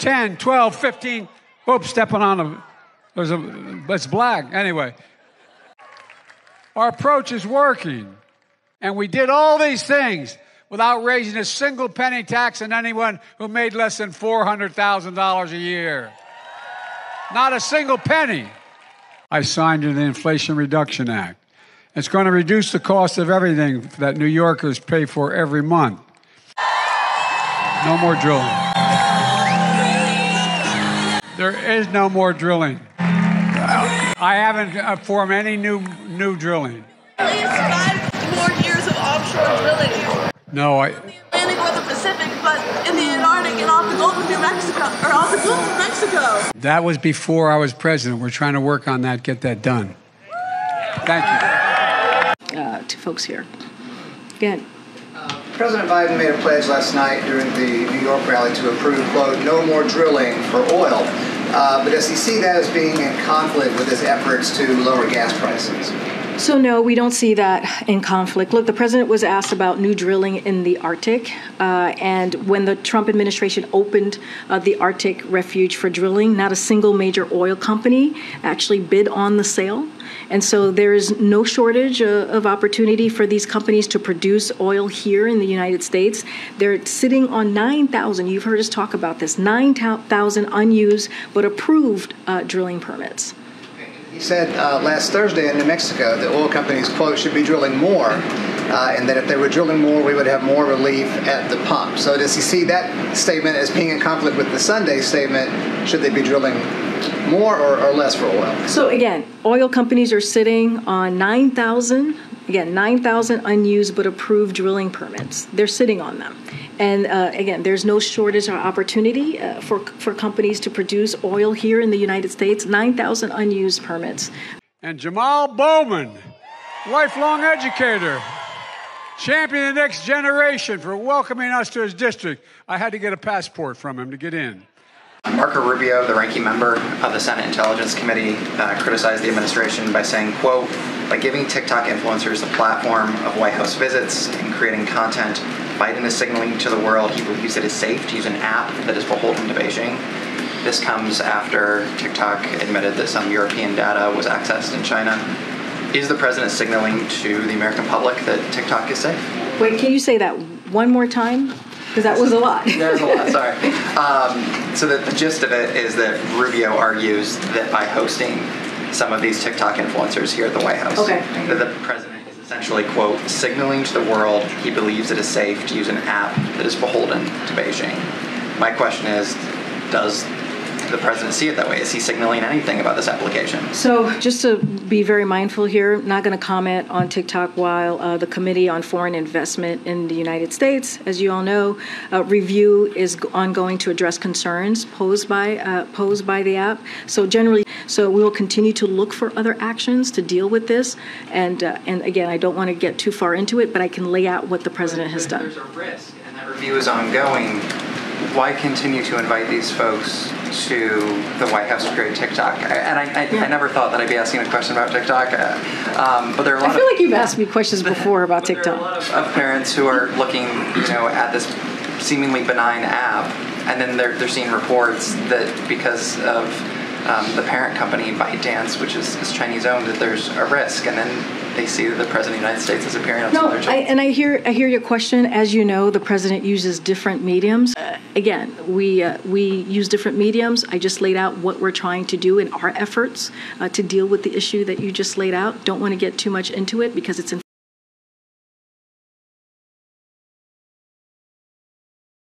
10, 12, 15. Oops, stepping on it's black. Anyway, our approach is working. And we did all these things without raising a single penny tax on anyone who made less than $400,000 a year. Not a single penny. I signed the Inflation Reduction Act. It's going to reduce the cost of everything that New Yorkers pay for every month. No more drilling. There is no more drilling. I haven't formed any new drilling. At least 5 more years of offshore drilling. No, in the Atlantic or the Pacific, but in the Antarctic and off the Gulf of New Mexico, or off the Gulf of Mexico. That was before I was president. We're trying to work on that, get that done. Thank you. To folks here. Again. President Biden made a pledge last night during the New York rally to approve, quote, no more drilling for oil. But does he see that as being in conflict with his efforts to lower gas prices? So no, we don't see that in conflict. Look, the president was asked about new drilling in the Arctic, and when the Trump administration opened the Arctic refuge for drilling, not a single major oil company actually bid on the sale. And so there is no shortage of opportunity for these companies to produce oil here in the United States. They're sitting on 9,000, you've heard us talk about this, 9,000 unused but approved drilling permits. He said last Thursday in New Mexico that oil companies, quote, should be drilling more, and that if they were drilling more, we would have more relief at the pump. So does he see that statement as being in conflict with the Sunday statement, should they be drilling more or less for oil? So again, oil companies are sitting on 9,000 unused but approved drilling permits. They're sitting on them. And again, there's no shortage or opportunity for companies to produce oil here in the United States, 9,000 unused permits. And Jamaal Bowman, lifelong educator, champion of the next generation for welcoming us to his district. I had to get a passport from him to get in. Marco Rubio, the ranking member of the Senate Intelligence Committee, criticized the administration by saying, quote, by giving TikTok influencers a platform of White House visits and creating content, Biden is signaling to the world he believes it is safe to use an app that is beholden to Beijing. This comes after TikTok admitted that some European data was accessed in China. Is the president signaling to the American public that TikTok is safe? Wait, can you say that one more time? Because that was a lot. There's a lot, sorry. So the gist of it is that Rubio argues that by hosting some of these TikTok influencers here at the White House, that the president is essentially, quote, signaling to the world he believes it is safe to use an app that is beholden to Beijing. My question is, does the president see it that way? Is he signaling anything about this application? So just to be very mindful here, not going to comment on TikTok while the Committee on Foreign Investment in the United States, as you all know, review is ongoing to address concerns posed by the app. So we will continue to look for other actions to deal with this. And again, I don't want to get too far into it, but I can lay out what the president has done. There's a risk, and that review is ongoing. Why continue to invite these folks to the White House to create TikTok? I never thought that I'd be asking a question about TikTok, but there are a lot I feel like you've asked me questions before about TikTok. There are a lot of parents who are looking, at this seemingly benign app, and then they're seeing reports that because of the parent company ByteDance, which is Chinese owned, that there's a risk, and then they see that the president of the United States is appearing on some other channel. I hear your question. As you know, the president uses different mediums. Again, we use different mediums. I just laid out what we're trying to do in our efforts to deal with the issue that you just laid out. Don't want to get too much into it because it's in